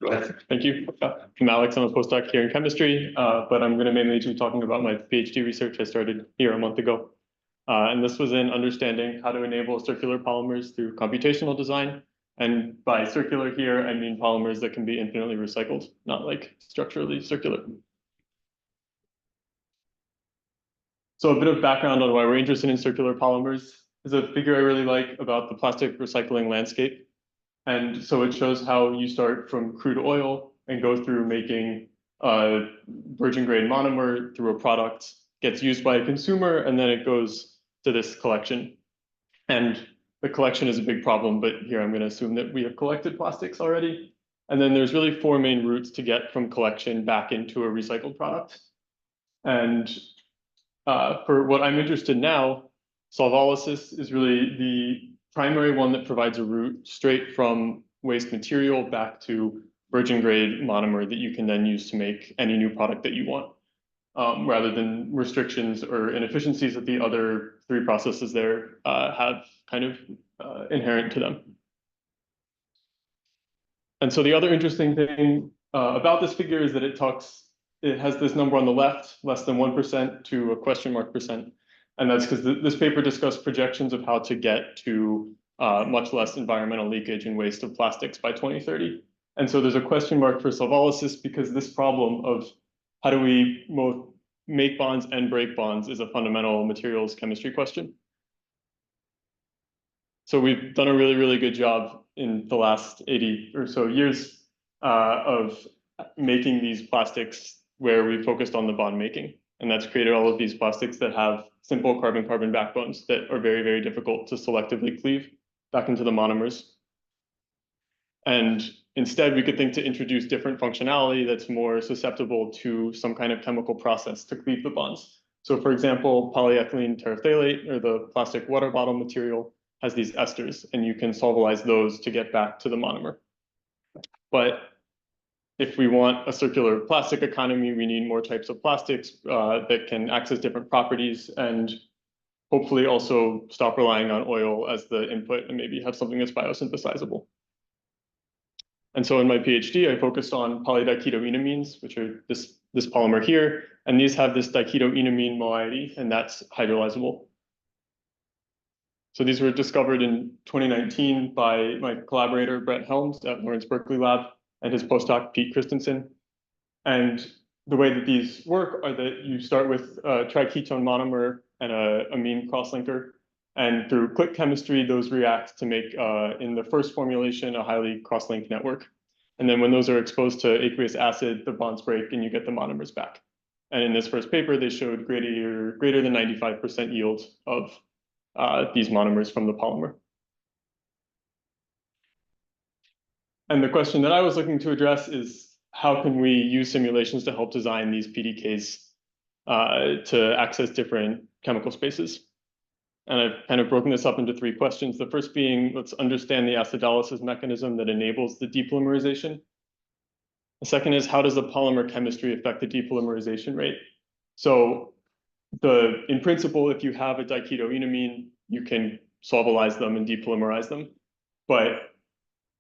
Go ahead. Thank you. I'm Alex. I'm a postdoc here in chemistry, but I'm going to mainly be talking about my PhD research I started here a month ago. And this was in understanding how to enable circular polymers through computational design. And by circular here, I mean polymers that can be infinitely recycled, not like structurally circular. So a bit of background on why we're interested in circular polymers is a figure I really like about the plastic recycling landscape. And so it shows how you start from crude oil and go through making virgin grade monomer through a product, gets used by a consumer, and then it goes to this collection. And the collection is a big problem, but here I'm going to assume that we have collected plastics already. And then there's really four main routes to get from collection back into a recycled product. And for what I'm interested in now, solvolysis is really the primary one that provides a route straight from waste material back to virgin grade monomer that you can then use to make any new product that you want, rather than restrictions or inefficiencies that the other three processes there have kind of inherent to them. And so the other interesting thing about this figure is that it has this number on the left, less than 1% to a question mark %. And that's because this paper discussed projections of how to get to much less environmental leakage and waste of plastics by 2030. And so there's a question mark for solvolysis because this problem of how do we both make bonds and break bonds is a fundamental materials chemistry question. So we've done a really, really good job in the last 80 or so years of making these plastics where we focused on the bond making. And that's created all of these plastics that have simple carbon-carbon backbones that are very, very difficult to selectively cleave back into the monomers. And instead, we could think to introduce different functionality that's more susceptible to some kind of chemical process to cleave the bonds. So for example, polyethylene terephthalate, or the plastic water bottle material, has these esters, and you can solvolyze those to get back to the monomer. But if we want a circular plastic economy, we need more types of plastics that can access different properties and hopefully also stop relying on oil as the input and maybe have something that's biosynthesizable. And so in my PhD, I focused on polydikeotenamines, which are this polymer here, and these have this dikeotenamine moiety, and that's hydrolyzable. So these were discovered in 2019 by my collaborator, Brett Helms at Lawrence Berkeley Lab, and his postdoc, Pete Christensen. And the way that these work are that you start with a triketone monomer and a amine crosslinker. And through click chemistry, those react to make, in the first formulation, a highly cross-linked network. And then when those are exposed to aqueous acid, the bonds break and you get the monomers back. And in this first paper, they showed greater than 95% yield of these monomers from the polymer. And the question that I was looking to address is how can we use simulations to help design these PDKs to access different chemical spaces? And I've kind of broken this up into three questions. The first being, let's understand the acid-catalyzed mechanism that enables the depolymerization. The second is, how does the polymer chemistry affect the depolymerization rate? So in principle, if you have a dikeotenamine, you can solvolyze them and depolymerize them. But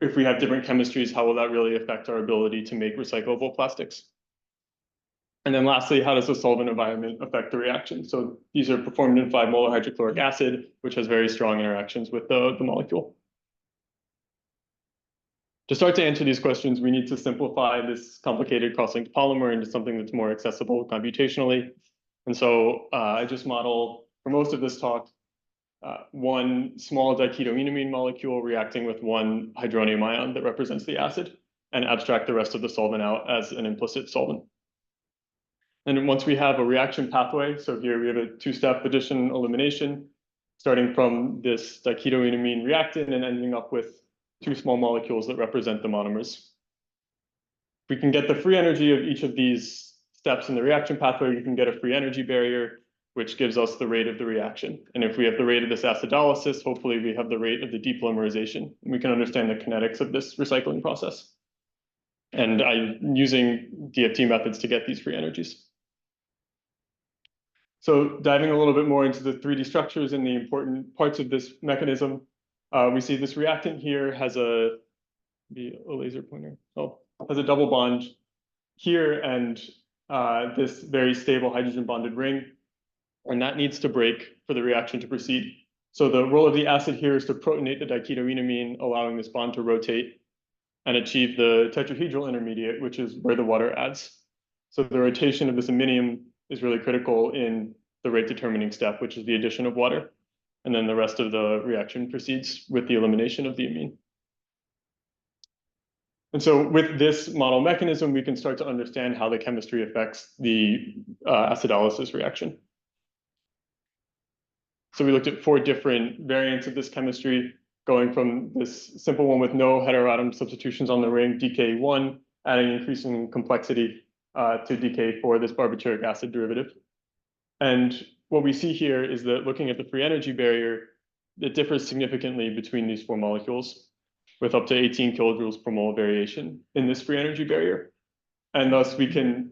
if we have different chemistries, how will that really affect our ability to make recyclable plastics? And then lastly, how does the solvent environment affect the reaction? So these are performed in 5 molar hydrochloric acid, which has very strong interactions with the molecule. To start to answer these questions, we need to simplify this complicated cross-linked polymer into something that's more accessible computationally. And so I just model, for most of this talk, one small dikeotenamine molecule reacting with one hydronium ion that represents the acid, and abstract the rest of the solvent out as an implicit solvent. And once we have a reaction pathway, so here we have a 2-step addition elimination, starting from this dikeotenamine reactant and ending up with 2 small molecules that represent the monomers. We can get the free energy of each of these steps in the reaction pathway, we can get a free energy barrier, which gives us the rate of the reaction. And if we have the rate of this acidolysis, hopefully we have the rate of the depolymerization. We can understand the kinetics of this recycling process. And I'm using DFT methods to get these free energies. So diving a little bit more into the 3D structures and the important parts of this mechanism, we see this reactant here has a laser pointer. Oh, has a double bond here and this very stable hydrogen bonded ring, and that needs to break for the reaction to proceed. So the role of the acid here is to protonate the dikeotenamine, allowing this bond to rotate and achieve the tetrahedral intermediate, which is where the water adds. So the rotation of this aminium is really critical in the rate determining step, which is the addition of water. And then the rest of the reaction proceeds with the elimination of the amine. And so with this model mechanism, we can start to understand how the chemistry affects the acidolysis reaction. So we looked at 4 different variants of this chemistry, going from this simple one with no heteroatom substitutions on the ring, DK1, adding increasing complexity to DK4, this barbituric acid derivative. And what we see here is that looking at the free energy barrier, it differs significantly between these 4 molecules, with up to 18 kilojoules per mole variation in this free energy barrier. And thus we can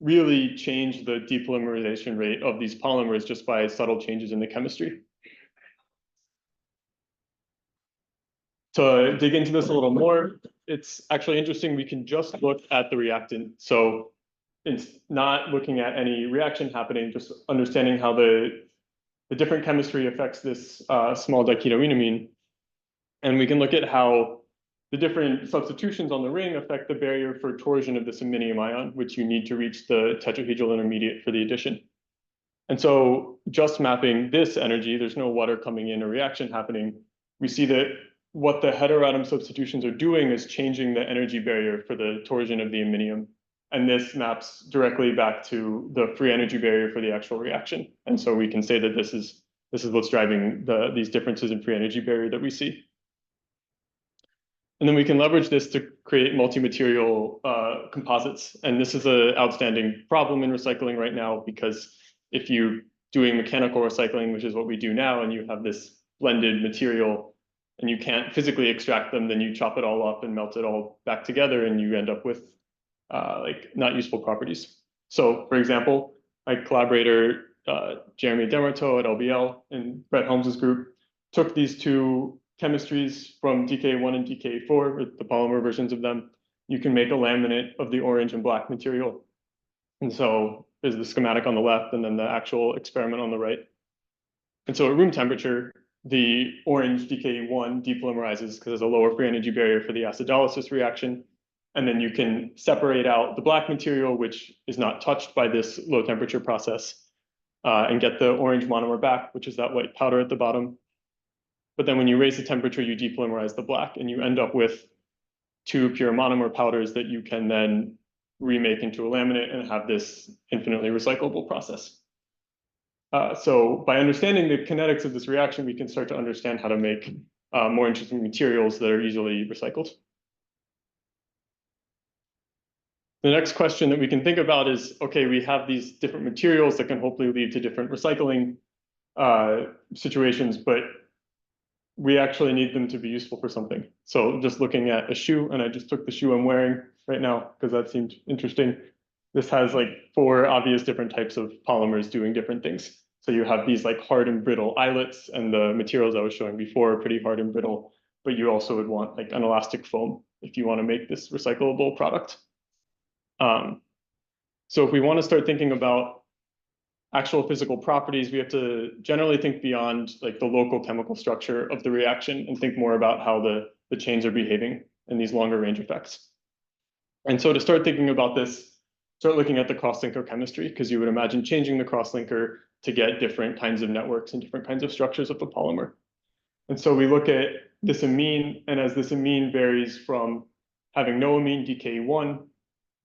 really change the depolymerization rate of these polymers just by subtle changes in the chemistry. To dig into this a little more, it's actually interesting. We can just look at the reactant. So it's not looking at any reaction happening, just understanding how the different chemistry affects this small dikeotenamine. And we can look at how the different substitutions on the ring affect the barrier for torsion of this aminium ion, which you need to reach the tetrahedral intermediate for the addition. And so just mapping this energy, there's no water coming in or reaction happening. We see that what the heteroatom substitutions are doing is changing the energy barrier for the torsion of the aminium. And this maps directly back to the free energy barrier for the actual reaction. And so we can say that this is what's driving these differences in free energy barrier that we see. And then we can leverage this to create multi-material composites. And this is an outstanding problem in recycling right now, because if you're doing mechanical recycling, which is what we do now, and you have this blended material and you can't physically extract them, then you chop it all up and melt it all back together, and you end up with like not useful properties. So for example, my collaborator, Jeremy Demarteau at LBL and Brett Holmes's group took these 2 chemistries from DK1 and DK4, or the polymer versions of them. You can make a laminate of the orange and black material. And so there's the schematic on the left and then the actual experiment on the right. And so at room temperature, the orange DK1 depolymerizes because there's a lower free energy barrier for the acidolysis reaction. And then you can separate out the black material, which is not touched by this low temperature process, and get the orange monomer back, which is that white powder at the bottom. But then when you raise the temperature, you depolymerize the black, and you end up with 2 pure monomer powders that you can then remake into a laminate and have this infinitely recyclable process. So by understanding the kinetics of this reaction, we can start to understand how to make more interesting materials that are easily recycled. The next question that we can think about is, okay, we have these different materials that can hopefully lead to different recycling situations, but we actually need them to be useful for something. So just looking at a shoe, and I just took the shoe I'm wearing right now because that seemed interesting. This has like 4 obvious different types of polymers doing different things. So you have these like hard and brittle eyelets, and the materials I was showing before are pretty hard and brittle, but you also would want like an elastic foam if you want to make this recyclable product. So if we want to start thinking about actual physical properties, we have to generally think beyond like the local chemical structure of the reaction and think more about how the chains are behaving in these longer range effects. And so to start thinking about this, start looking at the crosslinker chemistry, because you would imagine changing the crosslinker to get different kinds of networks and different kinds of structures of the polymer. And so we look at this amine, and as this amine varies from having no amine, DK1,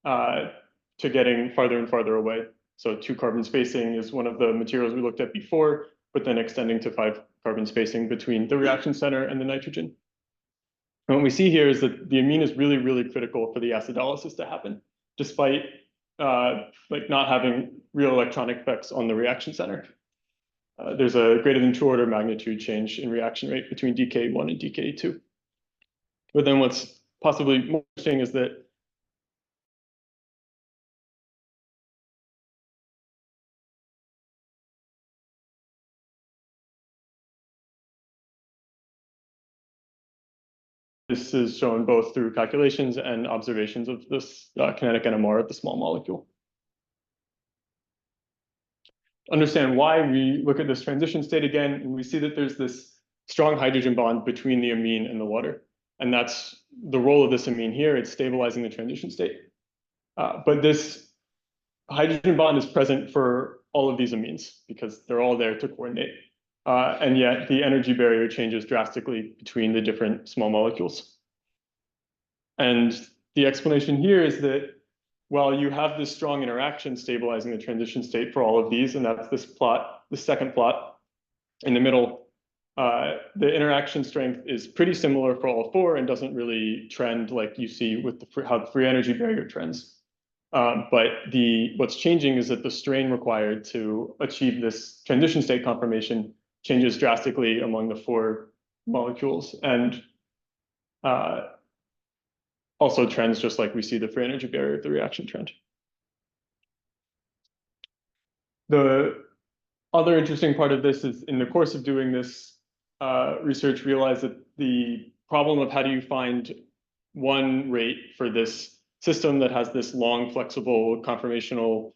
to getting farther and farther away. So 2 carbon spacing is one of the materials we looked at before, but then extending to 5 carbon spacing between the reaction center and the nitrogen. And what we see here is that the amine is really, really critical for the acidolysis to happen, despite like not having real electronic effects on the reaction center. There's a greater than 2 order magnitude change in reaction rate between DK1 and DK2. But then what's possibly more interesting is that this is shown both through calculations and observations of this kinetic NMR of the small molecule. Understand why, we look at this transition state again, and we see that there's this strong hydrogen bond between the amine and the water. And that's the role of this amine here. It's stabilizing the transition state. But this hydrogen bond is present for all of these amines because they're all there to coordinate. And yet the energy barrier changes drastically between the different small molecules. And the explanation here is that while you have this strong interaction stabilizing the transition state for all of these, and that's this plot, the second plot in the middle, the interaction strength is pretty similar for all four and doesn't really trend like you see with how the free energy barrier trends. But what's changing is that the strain required to achieve this transition state conformation changes drastically among the four molecules, and also trends just like we see the free energy barrier of the reaction trend. The other interesting part of this is in the course of doing this research, realized that the problem of how do you find one rate for this system that has this long, flexible conformational,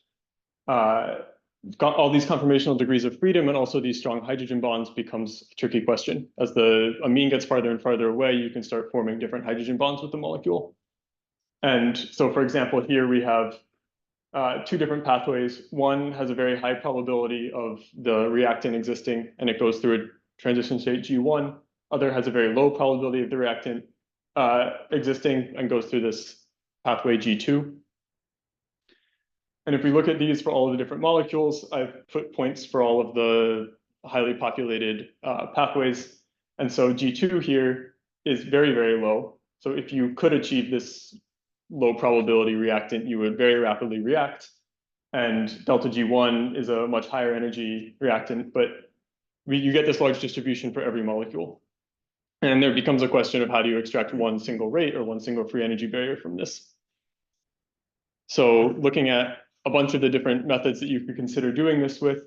all these conformational degrees of freedom and also these strong hydrogen bonds becomes a tricky question. As the amine gets farther and farther away, you can start forming different hydrogen bonds with the molecule. And so, for example, here we have two different pathways. One has a very high probability of the reactant existing, and it goes through a transition state G1. Other has a very low probability of the reactant existing and goes through this pathway G2. And if we look at these for all of the different molecules, I've put points for all of the highly populated pathways. And so G2 here is very, very low. So if you could achieve this low probability reactant, you would very rapidly react. And delta G1 is a much higher energy reactant, but you get this large distribution for every molecule. And there becomes a question of how do you extract one single rate or one single free energy barrier from this. So looking at a bunch of the different methods that you could consider doing this with,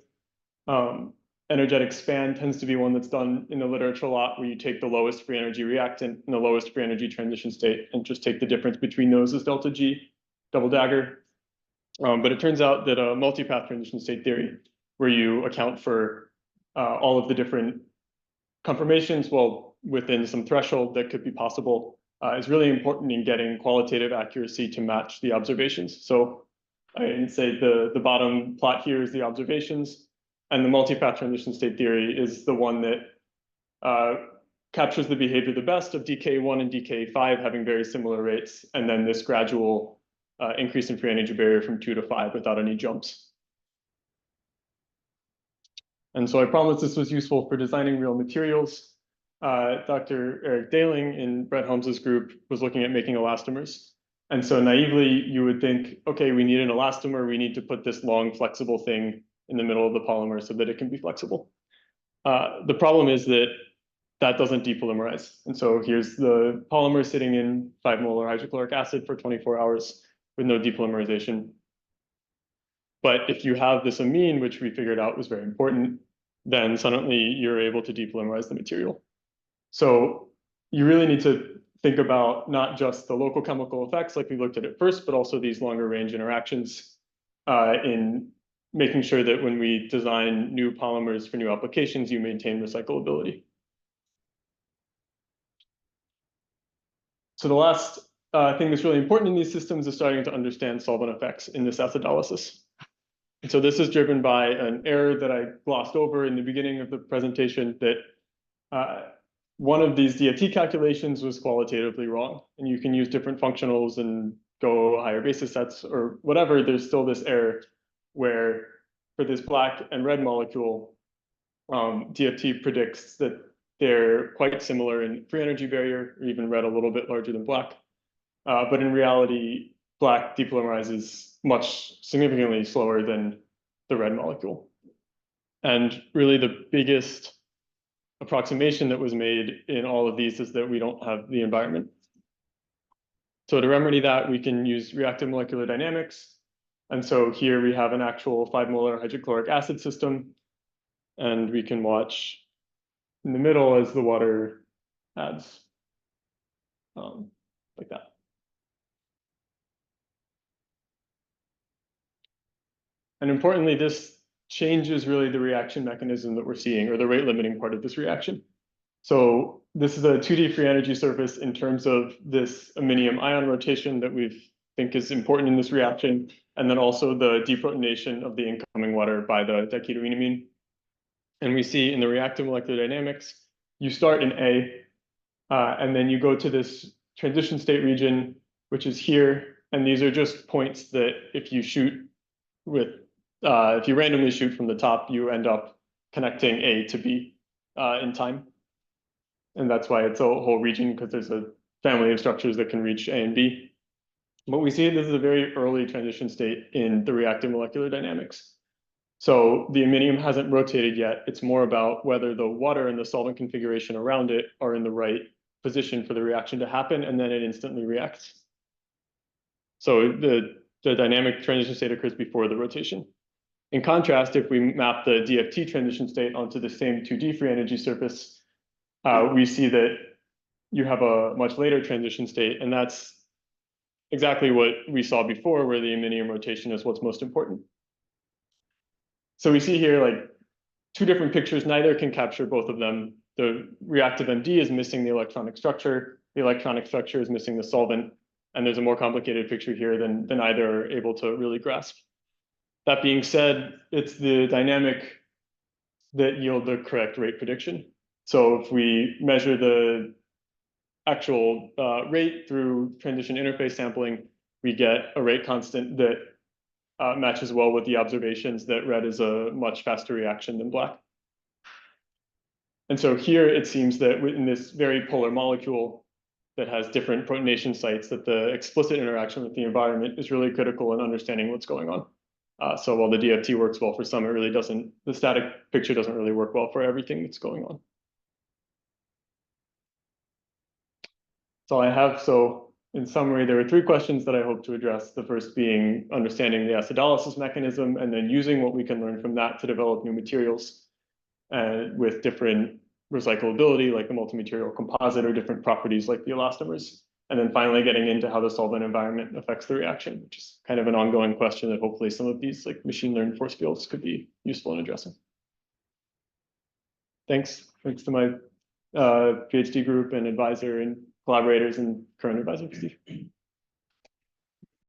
energetic span tends to be one that's done in the literature a lot, where you take the lowest free energy reactant and the lowest free energy transition state and just take the difference between those as delta G, double dagger. But it turns out that a multipath transition state theory, where you account for all of the different conformations, well, within some threshold that could be possible, is really important in getting qualitative accuracy to match the observations. So I'd say the bottom plot here is the observations, and the multipath transition state theory is the one that captures the behavior the best of DK1 and DK5 having very similar rates, and then this gradual increase in free energy barrier from 2 to 5 without any jumps. And so I promised this was useful for designing real materials. Dr. Eric Daling in Brett Holmes's group was looking at making elastomers. And so naively, you would think, okay, we need an elastomer. We need to put this long, flexible thing in the middle of the polymer so that it can be flexible. The problem is that that doesn't depolymerize. And so here's the polymer sitting in 5 molar hydrochloric acid for 24 hours with no depolymerization. But if you have this amine, which we figured out was very important, then suddenly you're able to depolymerize the material. So you really need to think about not just the local chemical effects like we looked at first, but also these longer range interactions in making sure that when we design new polymers for new applications, you maintain recyclability. So the last thing that's really important in these systems is starting to understand solvent effects in this acidolysis. And so this is driven by an error that I glossed over in the beginning of the presentation, that one of these DFT calculations was qualitatively wrong. And you can use different functionals and go higher basis sets or whatever. There's still this error where for this black and red molecule, DFT predicts that they're quite similar in free energy barrier, or even red a little bit larger than black. But in reality, black depolymerizes much significantly slower than the red molecule. And really the biggest approximation that was made in all of these is that we don't have the environment. So to remedy that, we can use reactive molecular dynamics. And so here we have an actual 5 molar hydrochloric acid system, and we can watch in the middle as the water adds. like that. And importantly, this changes really the reaction mechanism that we're seeing, or the rate limiting part of this reaction. So this is a 2D free energy surface in terms of this aminium ion rotation that we think is important in this reaction, and then also the deprotonation of the incoming water by the dikeotenamine. And we see in the reactive molecular dynamics, you start in A, and then you go to this transition state region, which is here. And these are just points that if you shoot with, if you randomly shoot from the top, you end up connecting A to B in time. And that's why it's a whole region, because there's a family of structures that can reach A and B. But we see this is a very early transition state in the reactive molecular dynamics. So the aminium hasn't rotated yet. It's more about whether the water and the solvent configuration around it are in the right position for the reaction to happen, and then it instantly reacts. So the dynamic transition state occurs before the rotation. In contrast, if we map the DFT transition state onto the same 2D free energy surface, we see that you have a much later transition state, and that's exactly what we saw before, where the aminium rotation is what's most important. So we see here like two different pictures, neither can capture both of them. The reactive MD is missing the electronic structure is missing the solvent, and there's a more complicated picture here than either are able to really grasp. That being said, it's the dynamic that yield the correct rate prediction. So if we measure the actual rate through transition interface sampling, we get a rate constant that matches well with the observations that red is a much faster reaction than black. And so here it seems that in this very polar molecule that has different protonation sites, that the explicit interaction with the environment is really critical in understanding what's going on. So while the DFT works well for some, it really doesn't, the static picture doesn't really work well for everything that's going on. That's all I have. So in summary, there are three questions that I hope to address. The first being understanding the acidolysis mechanism, and then using what we can learn from that to develop new materials with different recyclability, like the multi-material composite, or different properties like the elastomers. And then finally getting into how the solvent environment affects the reaction, which is kind of an ongoing question that hopefully some of these like machine learned force fields could be useful in addressing. Thanks to my PhD group and advisor and collaborators and current advisor, Steve.